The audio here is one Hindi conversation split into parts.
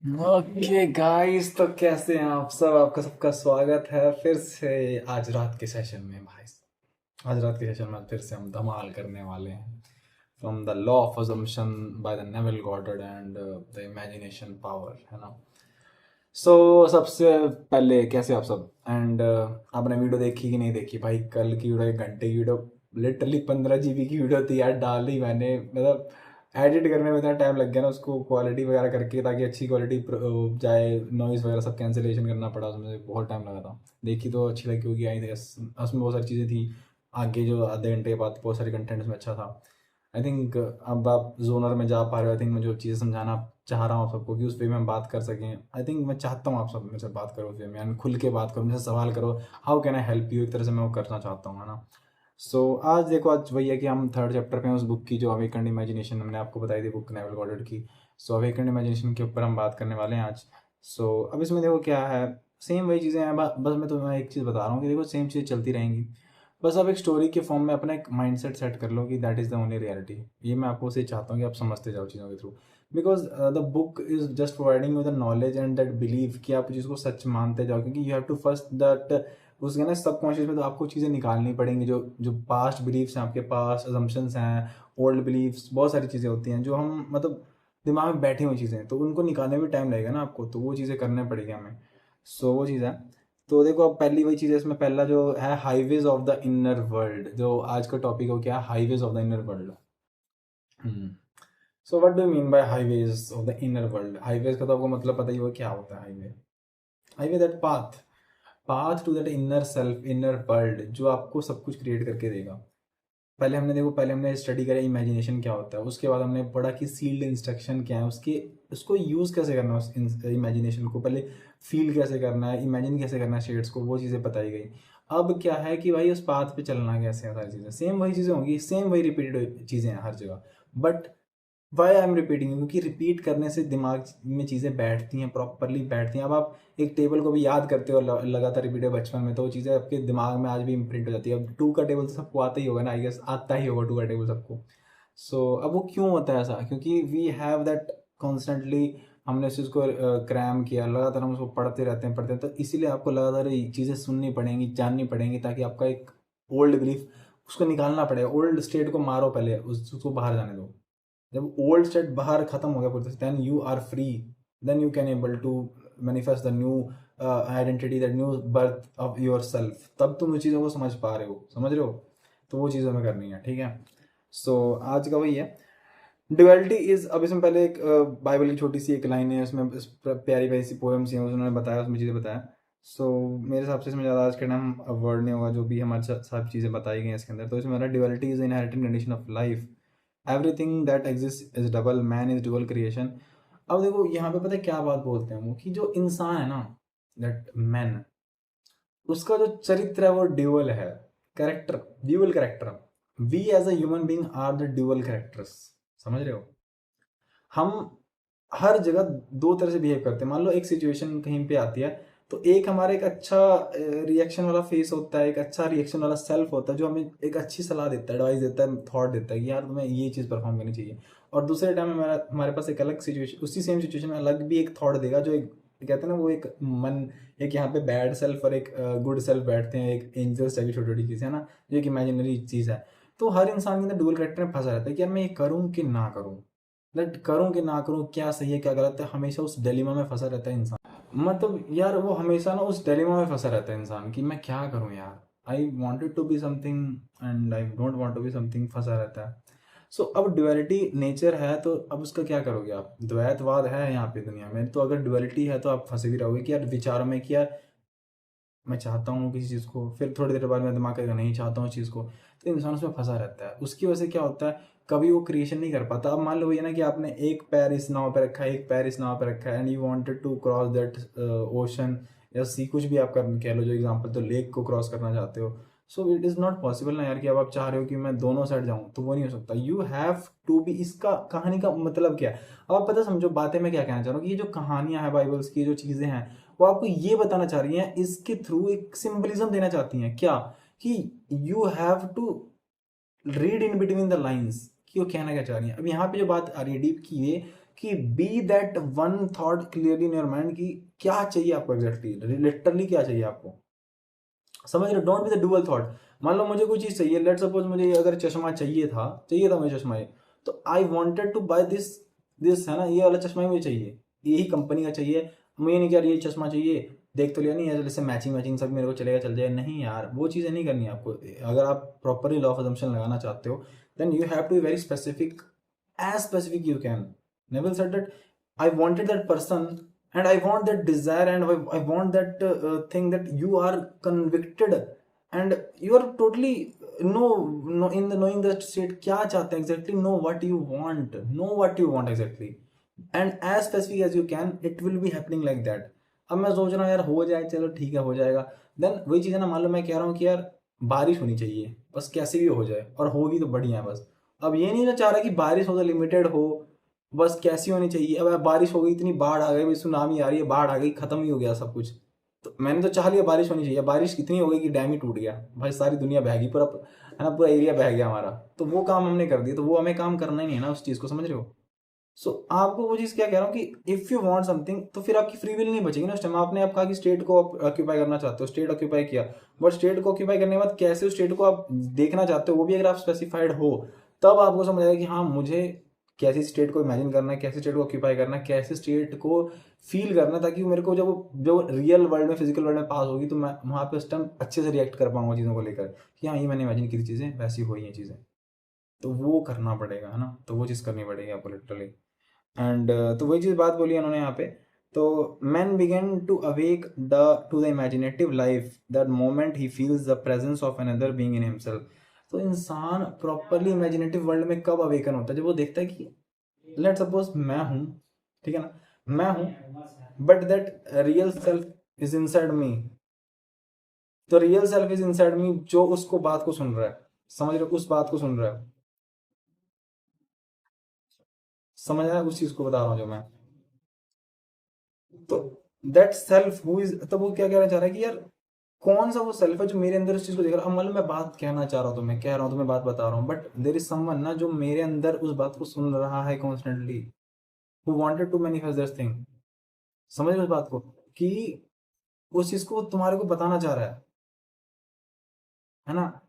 ओके गाइस, तो कैसे हैं आप सब। आपका सबका स्वागत है फिर से आज रात के सेशन में भाई। आज रात के सेशन में फिर से हम धमाल करने वाले हैं from the law of assumption by the Neville Gordon and the imagination power, है ना। सबसे पहले कैसे आप सब एंड आपने वीडियो देखी कि नहीं देखी भाई। कल की वीडियो 1 घंटे की वीडियो, लिटरली 15 GB की वीडियो थी यार। डाली मैंने, मतलब एडिट करने में इतना टाइम लग गया ना उसको क्वालिटी वगैरह करके, ताकि अच्छी क्वालिटी जाए। नॉइज़ वगैरह सब कैंसिलेशन करना पड़ा, उसमें बहुत टाइम लगा था। देखी तो अच्छी लगी होगी आई थिंक। उसमें बहुत सारी चीज़ें थी। आगे जो आधे घंटे के बाद बहुत सारे कंटेंट उसमें अच्छा था। आई थिंक अब आप जोनर में जा पा रहे हो। आई थिंक मैं जो चीज़ें समझाना चाह रहा हूँ आप सबको कि उस वे में हम बात कर सकें। आई थिंक मैं चाहता हूँ आप सब मेरे से बात करो उस वे में, यानी खुल के बात करो, मुझसे सवाल करो। How can I help you, एक तरह से मैं वो करना चाहता हूँ, है ना। आज देखो, आज वही है कि हम 3rd चैप्टर पे हैं उस बुक की जो अवेकन्ड इमेजिनेशन हमने आपको बताई थी, बुक नेवल गॉडर्ड की। अवेकन्ड इमेजिनेशन के ऊपर हम बात करने वाले हैं आज। अब इसमें देखो क्या है, सेम वही चीज़ें हैं। बस मैं तुम्हें एक चीज़ बता रहा हूँ कि देखो सेम चीज़ चलती रहेंगी। बस आप एक स्टोरी के फॉर्म में अपना एक माइंडसेट सेट कर लो कि that is the only reality. ये मैं आपको उसे चाहता हूँ कि आप समझते जाओ चीज़ों के through. Because the book is just providing you the knowledge and that believe कि आप जिसको सच मानते जाओ, क्योंकि you have to first that उसके ना सबकॉन्शियस में तो आपको चीज़ें निकालनी पड़ेंगी। जो जो पास्ट बिलीव्स हैं, आपके पास अजम्पशंस हैं, ओल्ड बिलीव्स, बहुत सारी चीज़ें होती हैं जो हम मतलब दिमाग में बैठी हुई चीज़ें, तो उनको निकालने में टाइम लगेगा ना आपको, तो वो चीज़ें करने पड़ेगी हमें। वो चीज़ है। तो देखो, अब पहली वही चीज़ है इसमें, पहला जो है highways of the inner world, जो आज का टॉपिक हो, क्या highways of the inner world. What do mean by highways of the inner world. Highways का तो आपको मतलब पता ही होगा क्या होता है highway. Highway that path, path to that inner self, inner world, जो आपको सब कुछ क्रिएट करके देगा। पहले हमने स्टडी करा इमेजिनेशन क्या होता है, उसके बाद हमने पढ़ा कि सील्ड इंस्ट्रक्शन क्या है, उसके उसको यूज़ कैसे करना है, उस इमेजिनेशन को पहले फील कैसे करना है, इमेजिन कैसे करना है शेड्स को, वो चीज़ें बताई गई। अब क्या है कि भाई उस पाथ पे चलना कैसे है, सारी चीज़ें सेम वही चीज़ें होंगी, सेम वही रिपीटेड चीज़ें हैं हर जगह। But why I am repeating, क्योंकि रिपीट करने से दिमाग में चीज़ें बैठती हैं, प्रॉपरली बैठती हैं। अब आप एक टेबल को भी याद करते हो लगातार रिपीटेड बचपन में, तो वो चीज़ें आपके दिमाग में आज भी इम्प्रिंट हो जाती है। अब 2 का टेबल तो सबको आता ही होगा ना, आई गेस आता ही होगा 2 का टेबल सबको। अब वो क्यों होता है ऐसा, क्योंकि वी हैव दैट कॉन्स्टेंटली, हमने उस चीज़ को क्रैम किया, लगातार हम उसको पढ़ते हैं, तो इसीलिए आपको लगातार ये चीज़ें सुननी पड़ेंगी, जाननी पड़ेंगी, ताकि आपका एक ओल्ड बिलीफ उसको निकालना पड़ेगा। ओल्ड स्टेट को मारो पहले, उसको बाहर जाने दो। जब ओल्ड स्टेट बाहर खत्म हो गया पूरी, then you are free, then you can able to manifest the new identity, the new birth of your self. तब तुम उस चीज़ों को समझ पा रहे हो, समझ रहे हो। तो वो चीज़ हमें करनी है, ठीक है। आज का वही है, डुअलिटी इज। अब इसमें पहले एक बाइबल की छोटी सी एक लाइन है, उसमें प्यारी प्यारी सी पोएम्स हैं, उन्होंने बताया, उसमें चीज़ें बताया। मेरे हिसाब से इसमें ज़्यादा आज के टाइम वर्ड नहीं होगा, जो भी हमारे साथ सब चीज़ें बताई गई हैं इसके अंदर। तो इसमें duality is inherited condition of life, everything that exist is double, man is dual creation. अब देखो यहाँ पे पता है क्या बात बोलते हैं वो, कि जो इंसान है ना, दैट मैन, उसका जो चरित्र है वो ड्यूअल है, character, dual character. We as a human being are the dual characters, समझ रहे हो। हम हर जगह दो तरह से बिहेव करते हैं। मान लो एक सिचुएशन कहीं पे आती है, तो एक हमारा एक अच्छा रिएक्शन वाला फेस होता है, एक अच्छा रिएक्शन वाला सेल्फ होता है, जो हमें एक अच्छी सलाह देता है, एडवाइस देता है, थॉट देता है कि यार तुम्हें ये चीज़ परफॉर्म करनी चाहिए। और दूसरे टाइम हमारा हमारे पास एक अलग सिचुएशन, उसी सेम सिचुएशन में अलग भी एक थॉट देगा, जो एक कहते हैं ना, वो एक मन, एक यहाँ पे बैड सेल्फ और एक गुड सेल्फ बैठते हैं, एक एंजल्स टाइप की छोटी छोटी चीज़ है ना, जो एक इमेजिनरी चीज़ है। तो हर इंसान के अंदर डुअल कैरेक्टर में फंसा रहता है कि यार मैं ये करूँ कि ना करूँ, लाइक करूँ कि ना करूँ, क्या सही है क्या गलत है, हमेशा उस डिलेमा में फंसा रहता है इंसान। मतलब यार वो हमेशा ना उस डिलेमा में फंसा रहता है इंसान कि मैं क्या करूँ यार, I wanted to be something and I don't want to be something, फंसा रहता है। अब ड्युअलिटी नेचर है, तो अब उसका क्या करोगे आप। द्वैतवाद है यहाँ पे दुनिया में, तो अगर ड्युअलिटी है तो आप फंसे भी रहोगे कि यार विचारों में, कि यार मैं चाहता हूँ किसी चीज़ को, फिर थोड़ी देर बाद मैं दिमाग करेगा नहीं चाहता हूँ उस चीज़ को। तो इंसान उसमें फंसा रहता है, उसकी वजह से क्या होता है, कभी वो क्रिएशन नहीं कर पाता। अब मान लो ये ना कि आपने एक पैर इस नाव पे रखा है, एक पैर इस नाव पे रखा है, and you wanted to cross that ocean या सी, कुछ भी आप कर कह लो जो एग्जांपल, तो लेक को क्रॉस करना चाहते हो। इट इज़ नॉट पॉसिबल ना यार, कि अब आप चाह रहे हो कि मैं दोनों साइड जाऊँ, तो वो नहीं हो सकता। यू हैव टू बी, इसका कहानी का मतलब क्या है। अब आप पता समझो बातें मैं क्या कहना चाह रहा हूँ, कि ये जो कहानियां हैं बाइबल्स की, जो चीज़ें हैं, वो आपको ये बताना चाह रही हैं, इसके थ्रू एक सिंबलिज्म देना चाहती हैं, क्या, कि you have to read in between the lines, कि वो कहना क्या चाह रही है। अब यहाँ पे जो बात आ रही है डीप की, ये कि be that one thought clearly in your mind कि क्या चाहिए आपको एग्जैक्टली, लिटरली क्या चाहिए आपको, समझ रहे, don't be the dual thought. मान लो मुझे कोई चीज़ चाहिए, लेट सपोज मुझे अगर चश्मा चाहिए था मुझे चश्मा, ये तो I wanted to buy this, this है ना, ये वाला चश्मा ही मुझे चाहिए, यही कंपनी का चाहिए, मुझे नहीं क्या ये चश्मा चाहिए, देख तो लिया नहीं है जैसे मैचिंग मैचिंग सब मेरे को चलेगा चल जाए, नहीं यार वो चीज़ें नहीं करनी है आपको। अगर आप प्रॉपरली लॉ ऑफ अजम्पशन लगाना चाहते हो then you have to be very specific, as specific you can. Neville said that I wanted that person and I want that desire and I want that thing that you are convicted and you are totally no in the knowing the state क्या चाहते हैं exactly, know what you want exactly and as specific as you can, it will be happening like that. अब मैं सोच रहा हूँ यार हो जाए, चलो ठीक है हो जाएगा, देन वही चीज़ है ना, मान लो मैं कह रहा हूँ कि यार बारिश होनी चाहिए, बस कैसे भी हो जाए और होगी तो बढ़िया है बस। अब ये नहीं ना चाह रहा कि बारिश हो तो लिमिटेड हो, बस कैसी होनी चाहिए, अब बारिश हो गई इतनी बाढ़ आ गई, सुनामी आ रही है, बाढ़ आ गई, खत्म ही हो गया सब कुछ, तो मैंने तो चाह लिया बारिश होनी चाहिए, बारिश कितनी हो गई कि डैम ही टूट गया, भाई सारी दुनिया बह गई, पूरा है ना, पूरा एरिया बह गया हमारा, तो वो काम हमने कर दिया, तो वो हमें काम करना ही नहीं है ना उस चीज़ को, समझ रहे हो। सो आपको वो चीज़ क्या कह रहा हूँ कि इफ़ यू वांट समथिंग तो फिर आपकी फ्री विल नहीं बचेगी ना उस टाइम। आपने आप कहा कि स्टेट को ऑक्यूपाई करना चाहते हो, स्टेट ऑक्यूपाई किया, बट स्टेट को ऑक्यूपाई करने के बाद कैसे उस स्टेट को आप देखना चाहते हो वो भी अगर आप स्पेसिफाइड हो, तब आपको समझ आएगा कि हाँ मुझे कैसी स्टेट को इमेजिन करना है, कैसे स्टेट को ऑक्यूपाई करना है, कैसे स्टेट को फील करना है, ताकि मेरे को जब रियल वर्ल्ड में फिजिकल वर्ल्ड में पास होगी तो मैं वहाँ पे उस टाइम अच्छे से रिएक्ट कर पाऊंगा चीज़ों को लेकर कि हाँ ये मैंने इमेजिन की थी चीज़ें वैसी हुई हैं चीज़ें, तो वो करना पड़ेगा है ना, तो वो चीज़ करनी पड़ेगी आपको लिटरली। एंड तो वही चीज़ बात बोली उन्होंने यहाँ पे, तो man began to awake the to the imaginative life that moment he feels the presence of another being in himself. तो इंसान प्रॉपरली इमेजिनेटिव वर्ल्ड में कब अवेकन होता है, जब वो देखता है कि लेट सपोज मैं हूँ, ठीक है ना, मैं हूँ but that real self is inside me, तो real self is inside me जो उसको बात को सुन रहा है, समझ रहे हो, उस बात को सुन रहा है, समझ रहा है उस चीज को बता रहा हूँ जो मैं, तो दैट सेल्फ हु इज, तब वो क्या कहना चाह रहा है कि यार कौन सा वो सेल्फ है जो मेरे अंदर इस चीज को देख रहा है। अब मतलब मैं बात कहना चाह रहा हूँ तो मैं कह रहा हूँ तो मैं बात बता रहा हूँ, बट देर इज समवन ना जो मेरे अंदर उस बात को सुन रहा है constantly, who wanted to manifest this thing, समझ रहे हो उस बात को, कि उस चीज को तुम्हारे को बताना चाह रहा है ना।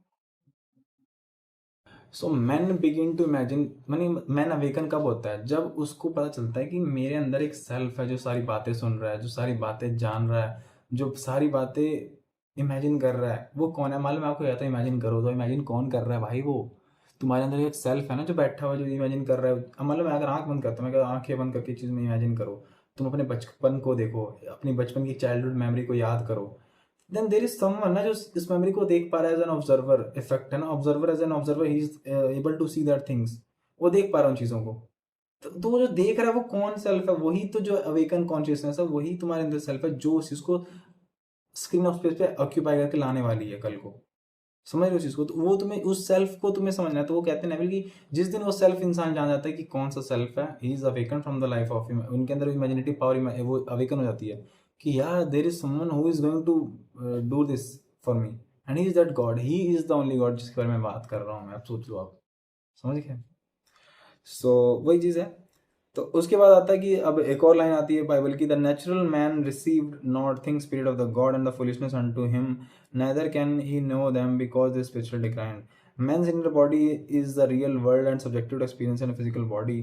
So man begin to imagine, मानी मैन अवेकन कब होता है, जब उसको पता चलता है कि मेरे अंदर एक सेल्फ है जो सारी बातें सुन रहा है, जो सारी बातें जान रहा है, जो सारी बातें इमेजिन कर रहा है। वो कौन है, मालूम है आपको, या तो इमेजिन करो, तो इमेजिन कौन कर रहा है भाई, वो तुम्हारे अंदर एक सेल्फ है ना जो बैठा हुआ जो इमेजिन कर रहा है। अब मतलब मैं अगर आंख बंद करता हूँ, मैं अगर आंखें बंद करके चीज़ में इमेजिन करो, तुम अपने बचपन को देखो, अपनी बचपन की चाइल्डहुड मेमोरी को याद करो, देन देर इज समवन ना जो इस मेमोरी को देख पा रहा है एज एन ऑब्जर्वर इफेक्ट है ना, observer as an observer he is able to see that things, वो देख पा रहा है उन चीज़ों को। तो वो जो देख रहा है वो कौन सेल्फ है, वही तो जो अवेकन कॉन्शियसनेस है, वही तुम्हारे अंदर सेल्फ है जो उस चीज़ को स्क्रीन ऑफ स्पेस पे ऑक्यूपाई करके लाने वाली है कल को, समझ रहे हो उस चीज़ को। तो वो तुम्हें उस सेल्फ को तुम्हें समझना है। तो वो कहते हैं नेविल कि जिस दिन वो सेल्फ इंसान जान जाता है कि कौन सा सेल्फ है, he is awaken from the life of, उनके अंदर इमेजिनेटिव पावर वो अवेकन हो जाती है कि यार there is someone who is going to do this for me and he is that god, he is the only god जिसके बारे में बात कर रहा हूँ मैं। आप सोच लो, आप समझ गए। सो वही चीज़ है। तो उसके बाद आता है कि अब एक और लाइन आती है बाइबल की, the natural man received not thing spirit of the God and the foolishness unto him neither can he know them because they spiritually declined. Man's inner body is the real world and subjective to experience in a physical body.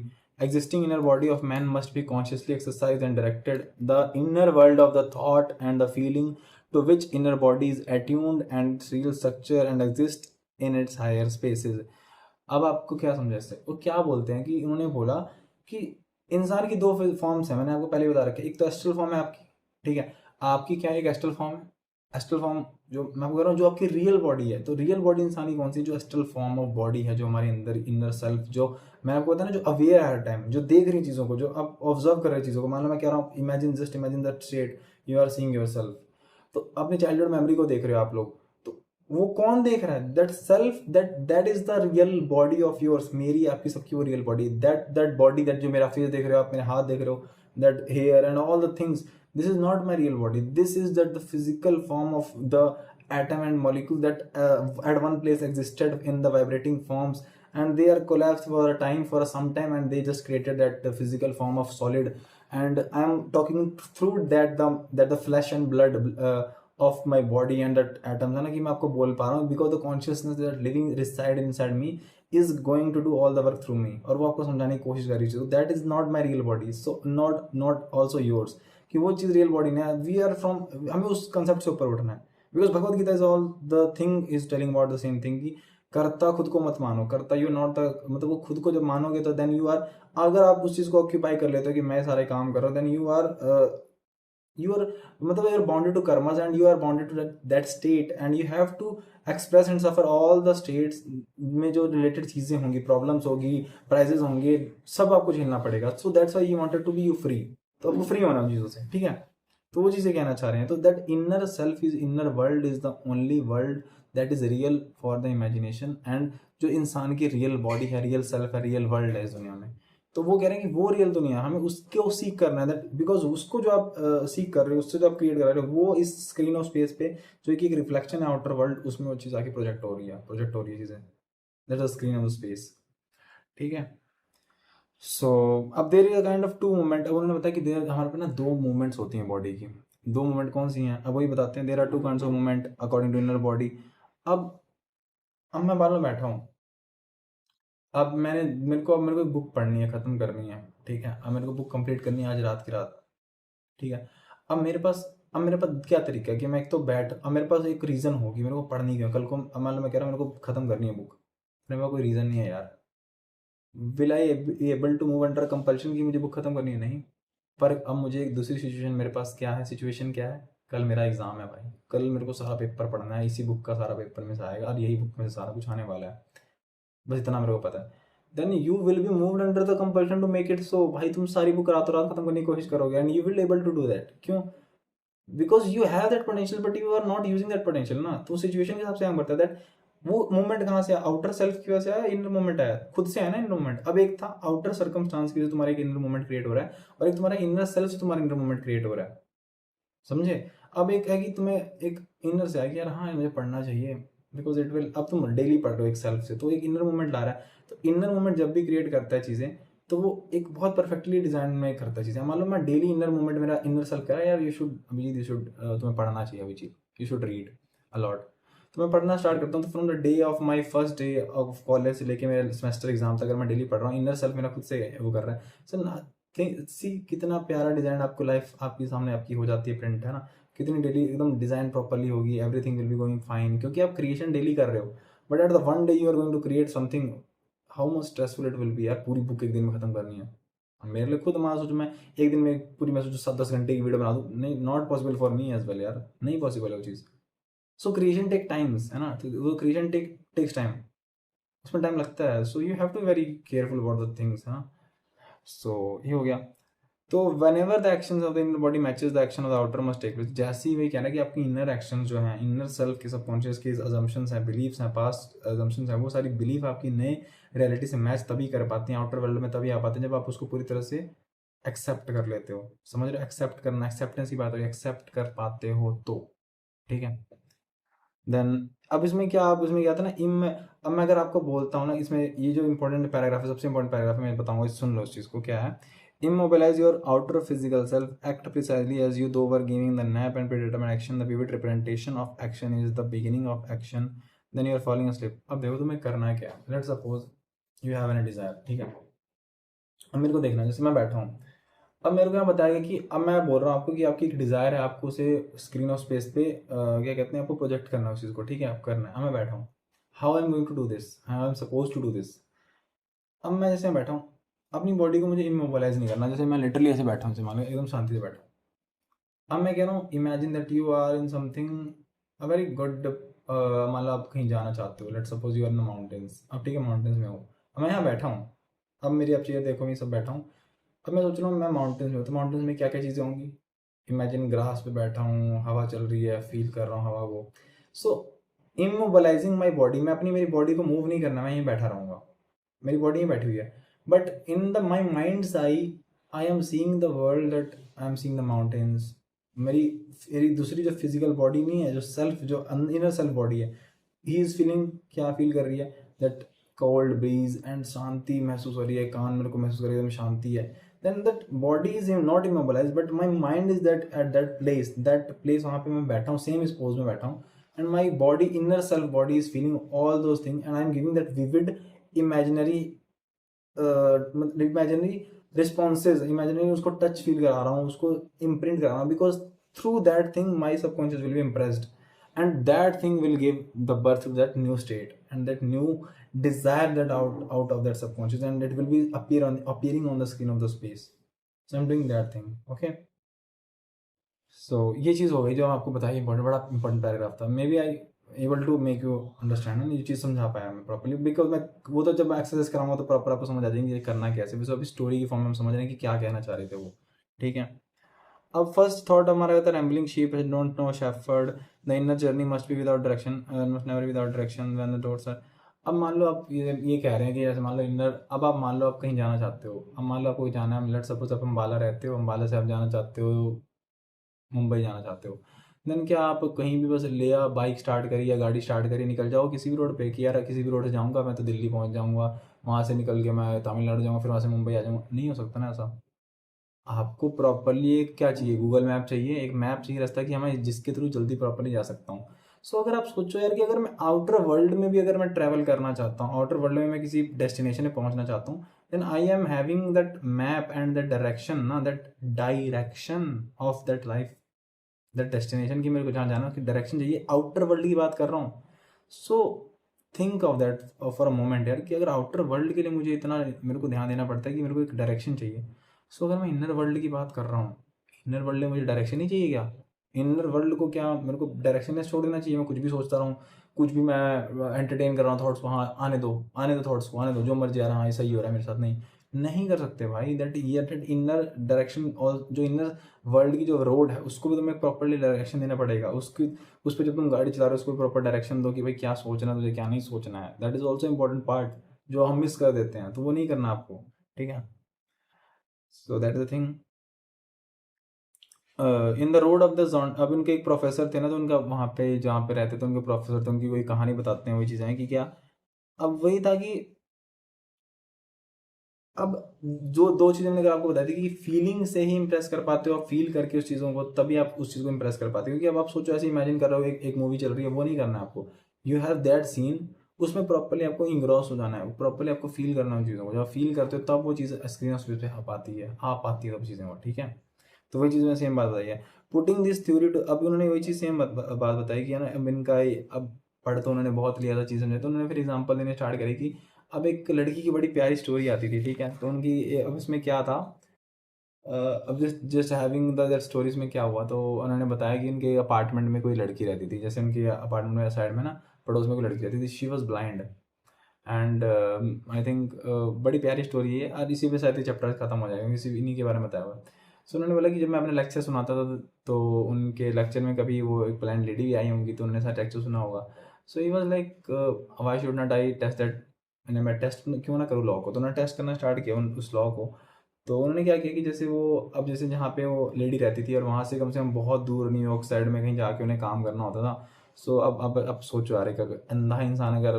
Existing inner body of man must be consciously exercised and directed. The inner world of the thought and the feeling to which inner body is attuned and its real structure and exist in its higher spaces. अब आपको क्या समझा इससे, वो क्या बोलते हैं कि इन्होंने बोला कि इंसान की दो फॉर्म्स हैं, मैंने आपको पहले बता रखा है, एक तो एस्ट्रल फॉर्म है आपकी, ठीक है, आपकी क्या एक एस्ट्रल फॉर्म है, एस्ट्रल फॉर्म जो मैं आपको कह रहा हूँ जो आपकी रियल बॉडी है, तो रियल बॉडी इंसान की कौन सी, जो एस्ट्रल फॉर्म ऑफ बॉडी है, जो हमारे अंदर इनर सेल्फ, जो मैं आपको बताया ना जो अवेयर है हर टाइम, जो देख रही चीज़ों को, जो आप ऑब्जर्व कर रहे चीज़ों को। मान लो मैं कह रहा हूँ imagine, just imagine that state you are seeing yourself, तो अपने चाइल्डहुड मेमोरी को देख रहे हो आप लोग, तो वो कौन देख रहा है, that self, that is the real body of yours, मेरी आपकी सबकी वो real body, that body, that जो मेरा फेस देख रहे हो आप, मेरे हाथ देख रहे हो, that hair and all the things, this is not my real body, this is that the physical form of the atom and molecule that at one place existed in the vibrating forms and they are collapsed for a time, for some time, and they just created that physical form of solid. And I'm talking through that the flesh and blood of my body and that atoms है ना, कि मैं आपको बोल पा रहा हूँ because the consciousness that living reside inside me is going to do all the work through me, और वो आपको समझाने की कोशिश कर रही है, that is not my real body, so not also yours, कि वो चीज़ रियल बॉडी नहीं है। वी आर फ्रॉम, हमें उस कंसेप्ट से ऊपर उठना है, because Bhagavad Gita is all the thing is telling about the same thing, कि कर्ता खुद को मत मानो, कर्ता यू नॉट द, मतलब वो खुद को जब मानोगे तो देन यू आर, अगर आप उस चीज़ को ऑक्यूपाई कर लेते हो कि मैं सारे काम कर रहा हूँ, देन you are मतलब you are bonded to karmas and you are bonded to that state, and you have to express and suffer all the states में जो related चीज़ें होंगी, problems होगी, prices होंगे, सब आपको झेलना पड़ेगा। so that's why you wanted to be you free, तो आपको फ्री होना उन चीज़ों से, ठीक है। तो वो चीज़ें कहना चाह रहे हैं, तो that inner self is, inner world is the only world that is real for the imagination, and जो इंसान की रियल बॉडी है, रियल सेल्फ है, रियल वर्ल्ड है इस दुनिया में, तो वो कह रहे हैं कि वो रियल दुनिया, हमें उसको सीख करना है, दैट बिकॉज उसको जो आप सीख कर रहे हो, उससे जो आप क्रिएट कर रहे हो, वो इस स्क्रीन ऑफ स्पेस पे जो कि एक रिफ्लेक्शन है आउटर वर्ल्ड, उसमें वो चीज़ आके प्रोजेक्ट हो रही है चीज़ें, that is screen of space, ठीक है। सो अब there is a kind of two movement, अब उन्होंने बताया कि देर हमारे पे ना दो मूवमेंट्स होती हैं बॉडी की, दो मूवमेंट कौन सी हैं, अब वही बताते हैं। There are two kinds of movement according to inner body. अब मैं बाहर में बैठा हूँ, अब मेरे को एक बुक पढ़नी है, ख़त्म करनी है, ठीक है। अब मेरे को बुक कंप्लीट करनी है आज रात की रात, ठीक है। अब मेरे पास क्या तरीका है कि मैं एक तो बैठ, अब मेरे पास एक रीज़न होगी मेरे को पढ़नी क्यों, कल को अब मान लो मैं कह रहा हूँ मेरे को ख़त्म करनी है बुक, मेरे पास कोई रीज़न नहीं है यार, will I able to move under compulsion की मुझे बुक खत्म करनी है, नहीं। पर अब मुझे एक दूसरी सिचुएशन, मेरे पास क्या है, सिचुएशन क्या है, कल मेरा एग्जाम है भाई, कल मेरे को सारा पेपर पढ़ना है, इसी बुक का सारा पेपर में से आएगा और यही बुक में से सारा कुछ आने वाला है, बस इतना मेरे को पता है। Then you will be moved under the compulsion to make it so, भाई तुम सारी बुक रातों रात खत्म करने की कोशिश करोगे, and you will able to do that, क्यों, because you have that potential but you are not using that potential ना। तो सिचुएशन के हिसाब से काम करता है दैट वो मूवमेंट कहाँ से, आउटर सेल्फ की वजह से आया, इनर मूवमेंट आया, खुद से आया ना इनर मूवमेंट। अब एक था आउटर सर्कमस्टांस की वजह से तुम्हारा एक इनर मूवमेंट क्रिएट हो रहा है, और एक तुम्हारा इनर सेल्फ से तुम्हारा इनर मूवमेंट क्रिएट हो रहा है, समझे। अब एक है कि तुम्हें एक इनर से आया कि यार हाँ मुझे पढ़ना चाहिए, बिकॉज इट विल, अब तुम डेली पढ़ रहे हो एक सेल्फ से, तो एक इनर मूवमेंट ला रहा है। तो इनर मूवमेंट जब भी क्रिएट करता है चीज़ें, तो वो एक बहुत परफेक्टली डिजाइन में करता है चीज़ें। मान लो मैं डेली इनर मूवमेंट, मेरा इनर सेल्फ कह रहा है यार you should, Abhijeet you should, तुम्हें पढ़ना चाहिए Abhijeet, you should read a lot. तो मैं पढ़ना स्टार्ट करता हूँ, तो from the day of my first day of college से लेके मेरे सेमेस्टर एग्जाम तक अगर मैं डेली पढ़ रहा हूँ, इनर सेल्फ मेरा खुद से वो कर रहा है। सर सी कितना प्यारा डिजाइन आपको लाइफ आपके सामने आपकी हो जाती है, प्रिंट है ना, कितनी डेली एकदम डिजाइन प्रॉपरली होगी, everything will be going fine, क्योंकि आप क्रिएशन डेली कर रहे हो। But at the one day you are going to create something, how much stressful it will be यार, पूरी बुक एक दिन में खत्म करनी है। अब मेरे लिए खुद मैं सोचूं, मैं एक दिन में पूरी, मैं सोचूं 7-10 घंटे की वीडियो बना दूं, नहीं, not possible for me as well यार, नहीं पॉसिबल है वो चीज़। सो क्रिएशन टेक टाइम्स है ना, तो वो क्रिएशन टेक्स टाइम, उसमें टाइम लगता है। So you have to very careful about the things, है ना। सो ये हो गया। तो whenever the action of the inner body matches the action of the outer must take place, जैसे ही वही कहना है कि आपकी इनर एक्शन जो है, इनर सेल्फ के सबकॉन्शियस के अजम्पशंस हैं, बिलीफ्स हैं, पास्ट अजम्पशंस हैं, वो सारी बिलीफ आपकी नए रियलिटी से मैच तभी कर पाती हैं, आउटर वर्ल्ड में तभी आ पाते हैं जब आप उसको पूरी तरह से एक्सेप्ट कर लेते हो, समझ रहे हो, एक्सेप्ट करना, एक्सेप्टेंस की बात हो, एक्सेप्ट कर पाते हो तो, ठीक है। देन अब इसमें क्या, आप इसमें क्या था ना, अब मैं अगर आपको बोलता हूँ ना, इसमें ये जो इंपॉर्टेंट पैराग्राफ है, सबसे इंपॉर्टेंट पैराग्राफ है, मैं बताऊंगा, सुन लो इस चीज़ को, क्या है। Immobilize your outer physical self. Act precisely as you though were giving the nap and predetermined action. The vivid representation of action is the beginning of action. Then you are falling asleep. अब देखो तुम्हें करना है क्या है। Let's suppose you have any desire, ठीक है। अब मेरे को देखना है, जैसे मैं बैठा हूँ, अब मेरे को यहाँ बताएगा कि अब मैं बोल रहा हूँ आपको कि आपकी एक डिज़ायर है, आपको उसे स्क्रीन ऑफ स्पेस पे क्या कहते हैं, आपको प्रोजेक्ट करना है उस चीज़ को, ठीक है, आप करना है। अब मैं बैठा हूँ, how I am going to do this, how I am suppose to do this. अब मैं जैसे बैठा हूँ, अपनी बॉडी को मुझे इमोबलाइज नहीं करना, जैसे मैं लिटरली ऐसे बैठा हूँ, मान लो एकदम शांति से बैठा हूँ। अब मैं कह रहा हूँ imagine that you are in something a very good, मान लो आप कहीं जाना चाहते हो, let suppose you are in the mountains, अब ठीक है माउंटेन्स में हूँ, अब मैं यहाँ बैठा हूँ। अब मेरी आप चीज़ें देखो, मैं सब बैठा हूँ। अब मैं सोच रहा हूँ मैं माउंटेन्स में हूँ, तो माउंटेन्स में क्या क्या चीज़ें होंगी, इमेजिन ग्रास पे बैठा हूँ, हवा चल रही है, फील कर रहा हूँ हवा वो। सो इमोबलाइजिंग माई बॉडी, मैं अपनी मेरी बॉडी को मूव नहीं करना, मैं यहीं बैठा रहूँगा, मेरी बॉडी यहीं बैठी हुई है। But in the my minds I am seeing the world, that I am seeing the mountains. मेरी मेरी दूसरी जो फिजिकल बॉडी नहीं है, जो सेल्फ, जो इनर सेल्फ बॉडी है, ही इज़ फीलिंग, क्या फील कर रही है, दैट कोल्ड ब्रीज एंड शांति महसूस हो रही है, कान मेरे को महसूस कर रही है एकदम शांति है, then that body is not immobilize but my mind is that at that place वहाँ पे मैं बैठा हूँ, सेम इस पोज में बैठा हूँ, and my body inner self body is feeling all those thing and I am giving that vivid imaginary imaginary responses, imaginary उसको टच फील करा रहा हूँ, उसको इम्प्रिंट करा रहा हूँ, because through that thing my subconscious will be impressed and that thing will give the birth to that new state and that new desire that out of that subconscious, and it will be appearing on the screen of the space. So I'm doing that thing. Okay, so ये चीज़ हो गई जो आपको बताई, बहुत बड़ा इंपॉर्टेंट पैराग्राफ था, may be I able to make you understand, ये चीज़ समझा पाया मैं प्रॉपर्ली, बिकॉज मैं वो तो जब एक्सरसाइज कराऊंगा तो प्रॉपर आपको समझ आ जाएंगे ये करना कैसे, बस अभी स्टोरी की फॉर्म में हम समझ रहे हैं कि क्या कहना चाह रहे थे वो, ठीक है। अब फर्स्ट थॉट हमारा था rambling sheep don't know shepherd, the inner journey must be without direction, must never without direction when the doors are. अब मान लो आप ये कह रहे हैं कि जैसे मान लो इनर, अब आप मान लो आप कहीं जाना चाहते हो, अब मान लो आपको जाना है, लेट सपोज आप अम्बाला रहते हो, अम्बाला से आप जाना चाहते हो मुंबई जाना चाहते हो, देन क्या आप कहीं भी बस ले आ बाइक स्टार्ट करी या गाड़ी स्टार्ट करी निकल जाओ किसी भी रोड पे कि यार किसी भी रोड से जाऊँगा मैं तो दिल्ली पहुँच जाऊँगा, वहाँ से निकल के मैं तमिलनाडु जाऊँगा, फिर वहाँ से मुंबई आ जाऊँगा? नहीं हो सकता ना ऐसा। आपको प्रॉपरली एक क्या चाहिए, गूगल मैप चाहिए, एक मैप चाहिए रास्ता कि हमें जिसके थ्रू जल्दी प्रॉपरली जा सकता हूँ। सो अगर आप सोचो यार कि अगर मैं आउटर वर्ल्ड में भी अगर मैं ट्रैवल करना चाहता हूँ, आउटर वर्ल्ड में मैं किसी डेस्टिनेशन में पहुंचना चाहता हूँ, then I am having that map and that direction ना, that direction of that life, that destination की मेरे को जहाँ जाना है उसकी डायरेक्शन चाहिए, आउटर वर्ल्ड की बात कर रहा हूँ। So think of that for a moment यार कि अगर आउटर वर्ल्ड के लिए मुझे इतना मेरे को ध्यान देना पड़ता है कि मेरे को एक डायरेक्शन चाहिए, सो अगर मैं इनर वर्ल्ड की बात कर रहा हूँ, इनर वर्ल्ड में मुझे डायरेक्शन ही चाहिए क्या? इनर वर्ल्ड को क्या मेरे को डायरेक्शनलेस छोड़ देना चाहिए, मैं कुछ भी सोचता रहूँ, कुछ भी मैं एंटरटेन कर रहा हूँ थॉट्स को, हाँ आने दो थॉट्स को आने दो, जो मर्जी आ रहा है, हाँ सही हो रहा है मेरे साथ, नहीं नहीं कर सकते भाई, दैट ये दैट इनर डायरेक्शन और जो इनर वर्ल्ड की जो रोड है उसको भी तुम्हें प्रॉपरली डायरेक्शन देना पड़ेगा, उसकी उस पर जब तुम गाड़ी चला रहे हो उसको प्रॉपर डायरेक्शन दो कि भाई क्या सोचना है तुझे, क्या नहीं सोचना है, that is also important part जो हम मिस कर देते हैं, तो वो नहीं करना आपको, ठीक है। So that is the thing in the road of the John. अब उनके एक प्रोफेसर थे ना, तो उनका वहाँ पे जहाँ पे रहते थे उनके प्रोफेसर थे, उनकी कोई कहानी बताते हैं वही चीज़ें कि क्या, अब वही था कि अब जो दो चीज़ें मैंने आपको बताई थी कि फीलिंग से ही इंप्रेस कर पाते हो, आप फील करके उस चीज़ों को तभी आप उस चीज़ को इंप्रेस कर पाते हो, क्योंकि अब आप सोचो ऐसे इमेजिन कर रहे हो एक मूवी चल रही है, वो नहीं करना है आपको, यू हैव दैट सीन, उसमें प्रॉपरली आपको इंग्रॉस हो जाना है, प्रॉपरली आपको फील करना है उन चीज़ों को, जब आप फील करते हो तब वो चीज़ स्क्रीन ऑफ पे आ पाती है तब चीज़ें वो, ठीक है। तो वही चीज़ में सेम बात बताई है, पुटिंग दिस थ्योरी टू, अब उन्होंने वही चीज़ सेम बात बताई कि है ना, अब इनका अब पढ़ तो उन्होंने बहुत लिया था चीज़ें, तो उन्होंने फिर एग्जाम्पल देने स्टार्ट करी कि अब एक लड़की की बड़ी प्यारी स्टोरी आती थी, ठीक है, तो उनकी अब इसमें क्या था, अब just just having the that stories में क्या हुआ, तो उन्होंने बताया कि उनके अपार्टमेंट में कोई लड़की रहती थी, जैसे उनके अपार्टमेंट में साइड में ना पड़ोस में कोई लड़की रहती थी, she was blind and I think बड़ी प्यारी स्टोरी है, और इसी पे शायद चैप्टर खत्म हो जाएगा, इसी इन्हीं के बारे में बताया हुआ है। सो उन्होंने बोला कि जब मैं अपने लेक्चर सुनाता था तो उनके लेक्चर में कभी वो एक ब्लाइंड लेडी भी आई होंगी, तो उन्होंने साथ लेक्चर सुना होगा, so he was like why should not I test that, मैं टेस्ट क्यों ना करूँ लॉ को, तो उन्होंने टेस्ट करना स्टार्ट किया उस लॉ को। तो उन्होंने क्या किया कि जैसे वो अब जैसे जहाँ पे वो लेडी रहती थी और वहाँ से कम बहुत दूर न्यूयॉर्क साइड में कहीं जाके उन्हें काम करना होता था। सो अब सोचो यार एक अंधा इंसान अगर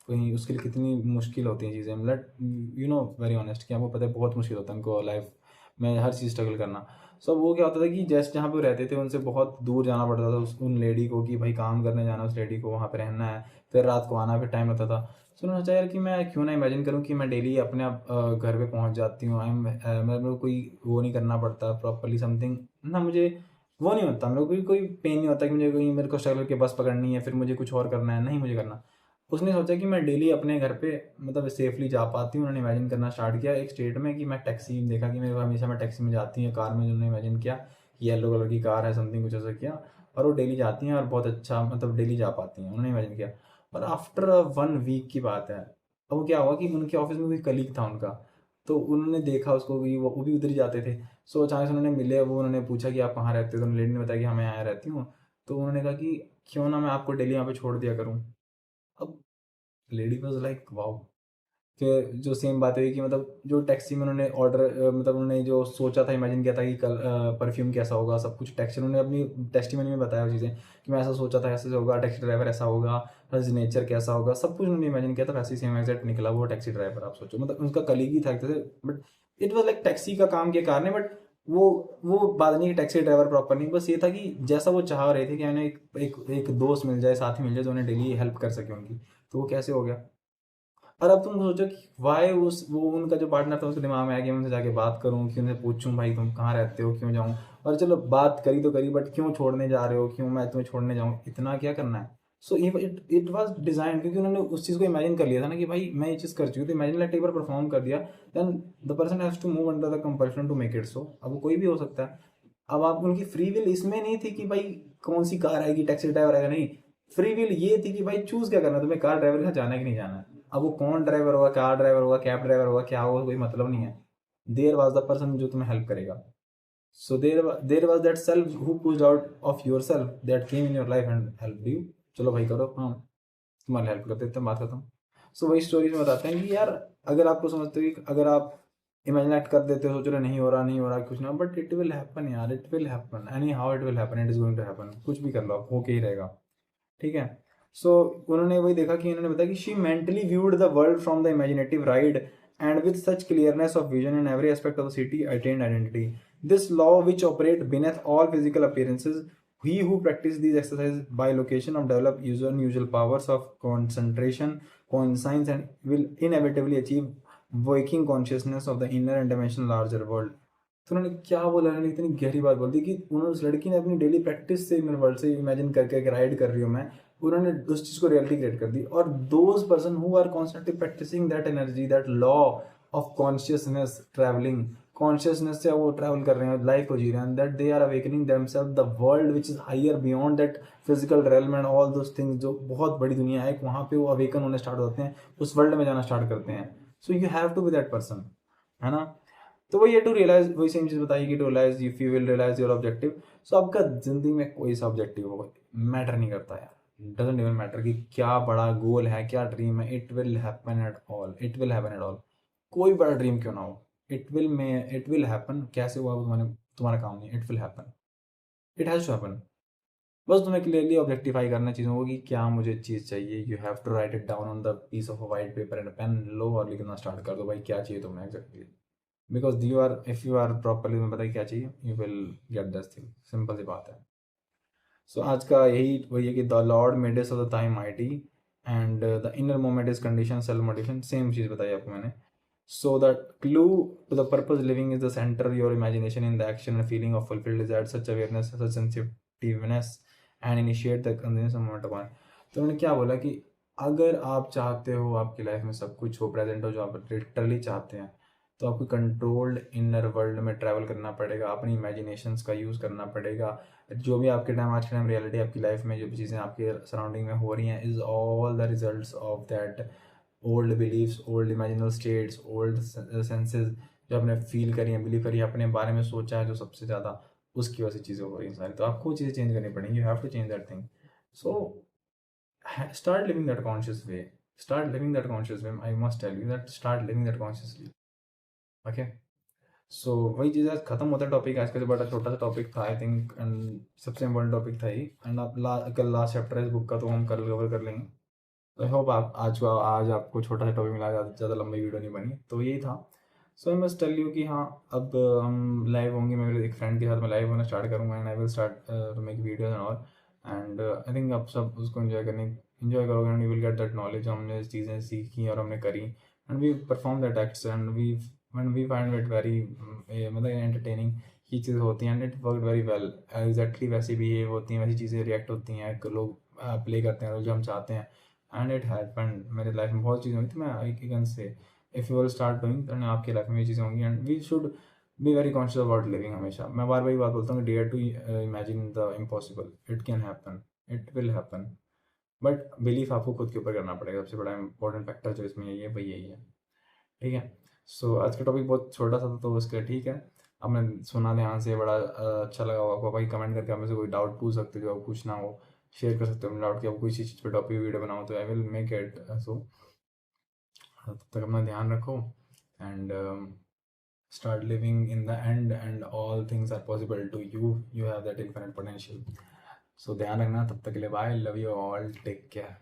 कहीं, उसके लिए कितनी मुश्किल होती हैं चीज़ें, मतलब यू नो वेरी ऑनेस्ट कि आपको पता है बहुत मुश्किल होता है उनको लाइफ में हर चीज़ स्ट्रगल करना। सो वो क्या होता था कि जैसे जहाँ पे वो रहते थे उनसे बहुत दूर जाना पड़ता था उन लेडी को कि भाई काम करने जाना, उस लेडी को वहाँ पे रहना है, फिर रात को आना, फिर टाइम लगता था। सो उन्होंने सोचा यार कि मैं क्यों ना इमेजिन करूँ कि मैं डेली अपने आप घर पे पहुँच जाती हूँ, आई मेरे को कोई वो नहीं करना पड़ता प्रॉपरली समथिंग ना, मुझे वो नहीं होता, मेरे को कोई पेन नहीं होता कि मुझे कोई मेरे को स्ट्रगल करके बस पकड़नी है फिर मुझे कुछ और करना है, नहीं मुझे करना। उसने सोचा कि मैं डेली अपने घर पे मतलब सेफली जा पाती हूँ, उन्होंने इमेजिन करना स्टार्ट किया एक स्टेट में कि मैं टैक्सी देखा कि मेरे को हमेशा मैं टैक्सी में जाती हूँ, कार में, जो उन्होंने इमेजिन किया कि येलो कलर की कार है समथिंग कुछ ऐसा किया, और वो डेली जाती हैं और बहुत अच्छा मतलब डेली जा पाती हैं, उन्होंने इमेजिन किया। और आफ्टर 1 वीक की बात है, अब वो क्या हुआ कि उनके ऑफिस में कोई कलीग था उनका, तो उन्होंने देखा उसको कि वो भी उधर ही जाते थे। सो अचानक से उन्होंने मिले, वो उन्होंने पूछा कि आप कहाँ रहते हो, तो लेडी ने बताया कि हाँ मैं यहाँ रहती हूँ। तो उन्होंने कहा कि क्यों ना मैं आपको डेली यहाँ पे छोड़ दिया करूँ। अब लेडी वॉज लाइक वाओ, फिर जो सेम बात हुई कि मतलब जो टैक्सी में उन्होंने ऑर्डर मतलब उन्होंने जो सोचा था, इमेजिन किया था कि कल परफ्यूम कैसा होगा, सब कुछ टैक्सी उन्होंने अपनी टेस्टिमनी में बताया वो चीज़ें कि मैं ऐसा सोचा था, ऐसे होगा, टैक्सी ड्राइवर ऐसा होगा, हर नेचर कैसा होगा, सब कुछ उन्होंने इमेजिन किया था, वैसे ही सेम एग्जैक्ट निकला वो टैक्सी ड्राइवर। आप सोचो, मतलब उनका कलीग ही था एक तरह से, but it was like taxi का काम के कारण है, बट वो बात नहीं कि टैक्सी ड्राइवर प्रॉपर नहीं, बस ये था कि जैसा वो चाह रहे थे कि उन्हें एक दोस्त मिल जाए, साथी मिल जाए जो उन्हें डेली हेल्प कर सके उनकी, तो वो कैसे हो गया। और अब तुम सोचो कि वाई उस वो उनका जो पार्टनर था उसके दिमाग में आ गया उनसे जाके बात करूं, कि उनसे पूछूं भाई तुम कहाँ रहते हो, क्यों जाऊं। और चलो बात करी तो करी, बट क्यों छोड़ने जा रहे हो, क्यों मैं तुम्हें छोड़ने जाऊं, इतना क्या करना है। So it it was design, क्योंकि उन्होंने उस चीज़ को इमेजिन कर लिया था ना कि भाई मैं ये चीज़ कर चुकी हूँ, तो इमेजिन लाइक एक बार परफॉर्म कर दिया, then the person has to move under the compulsion to make it so. अब वो कोई भी हो सकता है। अब आप उनकी फ्री विल इसमें नहीं थी कि भाई कौन सी कार आएगी, टैक्सी ड्राइवर आएगा, नहीं। फ्री विल ये थी कि भाई चूज क्या करना है तुम्हें, कार ड्राइवर के साथ जाना है कि नहीं जाना है। अब वो कौन ड्राइवर होगा, कार ड्राइवर होगा, कैब ड्राइवर होगा, क्या होगा, कोई मतलब नहीं है। देयर वॉज द पर्सन जो तुम्हें हेल्प करेगा। So there was that self who pushed out of your self that came in your life and help you. चलो भाई करो, हाँ तुम्हारी हेल्प कर देते हैं, बात खत्म। सो वही स्टोरीज में बताते हैं कि यार अगर आपको समझते हो कि अगर आप इमेजिनेट कर देते हो, सोच रहे नहीं हो रहा नहीं हो रहा कुछ ना, बट इट विल हैपन यार, it will happen anyhow, it will happen, it is going to happen, कुछ भी कर लो आप होके ही रहेगा। ठीक है। सो उन्होंने वही देखा कि इन्होंने बताया कि she mentally viewed the world from the imaginative ride and with such clearness of vision in every aspect of the city attend identity this law which operate beneath all physical appearances. He who practice these exercises by location of develop unusual powers of concentration, conscience, and will inevitably achieve waking consciousness of the inner and dimensional larger world. तो उन्होंने क्या बोला, उन्होंने इतनी गहरी बात बोल दी कि उन्होंने उस लड़की ने अपनी डेली प्रैक्टिस से इनर वर्ल्ड से इमेजिन करके राइड कर रही हूँ मैं, उन्होंने उस चीज़ को रियलिटी क्रिएट कर दी। और those person who are constantly practicing that energy, that law of consciousness travelling, consciousness से वो ट्रैवल कर रहे हैं, लाइफ को जी रहे हैं, that they are awakening themselves the world which is higher beyond that physical realm and all those things, जो बहुत बड़ी दुनिया है वहाँ पे वो अवेकन होने स्टार्ट होते हैं, उस वर्ल्ड में जाना स्टार्ट करते हैं। So you have to be that person, है ना। तो वही है टू रियलाइज, वही सेम चीज बताइए कि to realise if you will realise your objective. So आपका जिंदगी में कोई सा ऑब्जेक्टिव होगा मैटर नहीं करता यार, डजेंट इवन मैटर कि क्या बड़ा गोल है, क्या ड्रीम है, it will happen at all, it will happen at all. कोई बड़ा ड्रीम क्यों ना हो, इट विल हैपन, कैसे हुआ वो तुम्हारा काम नहीं, it will happen, it has to happen. बस तुम्हें क्लियरली ऑब्जेक्टिफाई करना चीज़ों को कि क्या मुझे चीज़ चाहिए, you have to write it down on the piece of white paper and pen, लो और लिखना स्टार्ट कर दो भाई क्या चाहिए तुम्हें exactly. Because you are if you are properly, तुम्हें पता है क्या चाहिए, you will get this thing, simple सी बात है। सो आज का यही वही है कि the Lord made us of the time mighty and the inner moment is condition self motivation, same चीज़ बताई आपको मैंने। So the clue to the purpose living is the centre your imagination in the action and feeling of fulfilled desire such awareness such sensitiveness and initiate the continuous moment upon. तो उन्होंने क्या बोला कि अगर आप चाहते हो आपकी लाइफ में सब कुछ हो, प्रेजेंट हो, जो आप लिटरली चाहते हैं, तो आपको कंट्रोल्ड इनर वर्ल्ड में ट्रैवल करना पड़ेगा, अपनी इमेजिनेशंस का यूज़ करना पड़ेगा। जो भी आपके टाइम आज के टाइम रियलिटी आपकी लाइफ में जो भी चीज़ें आपके सराउंडिंग में हो रही हैं is all the results of that old believes, old imaginal states, old senses, जो आपने फील करी हैं, बिलीव करी है, अपने बारे में सोचा है जो सबसे ज़्यादा, उसकी वजह से चीज़ें हो रही हैं सारी। तो आपको चीज़ें चेंज करनी पड़ेंगी, you have to change that thing. So start living that conscious way, start living that conscious way, I must tell you that start living that consciously, okay। सो वही चीज़ आज खत्म होता है टॉपिक, आज का जो बड़ा छोटा सा टॉपिक था आई थिंक, एंड सबसे इम्पोर्टेंट टॉपिक था ही, एंड आप कल लास्ट चैप्टर है इस बुक का, तो हम कल कवर कर लेंगे। तो आई होप आप आज आपको छोटा सा टॉपिक मिला, ज़्यादा लंबी वीडियो नहीं बनी, तो यही था। सो आई मस्ट टेल यू कि हाँ अब हम लाइव होंगे, मैं मेरे एक फ्रेंड के साथ मैं लाइव होना स्टार्ट करूँगा and I will start to make videos and all. And I think आप सब उसको इन्जॉय करोगे and you will get that knowledge, हमने चीज़ें सीखी और हमने करी and we perform that acts and we find it very मतलब एंटरटेनिंग। ये चीज़ें होती हैं and it work very well, exactly वैसी बिहेव होती हैं, वैसी चीज़ें रिएक्ट होती हैं, लोग प्ले करते हैं जो हम चाहते हैं। एंड इट हैपेंड मेरे लाइफ में बहुत चीज़ें हुई थी, मैं एक गन से if you will start doing then आपकी लाइफ में ये चीज़ें होंगी and we should be very conscious about living. हमेशा मैं बार बार बात बोलता हूँ, dare to imagine the impossible, it can happen, it will happen, but belief आपको खुद के ऊपर करना पड़ेगा। सबसे बड़ा इंपॉर्टेंट फैक्टर जो इसमें यही है, वही यही है। ठीक है। सो आज का टॉपिक बहुत छोटा सा था तो उसके ठीक है, आपने सुना ध्यान से, बड़ा अच्छा लगा होगा आपको। भाई कमेंट करके हमें से कोई डाउट पूछ सकते हो, जो आपको पूछना हो शेयर कर सकते हो अपने डाउट, कि आपको किसी चीज़ पर टॉपिक वीडियो बनाओ तो आई विल मेक इट। सो तब तक अपना ध्यान रखो and start living in the end and all things are possible to you. You have that infinite potential. So ध्यान रखना, तब तक के लिए bye, love you all, take care.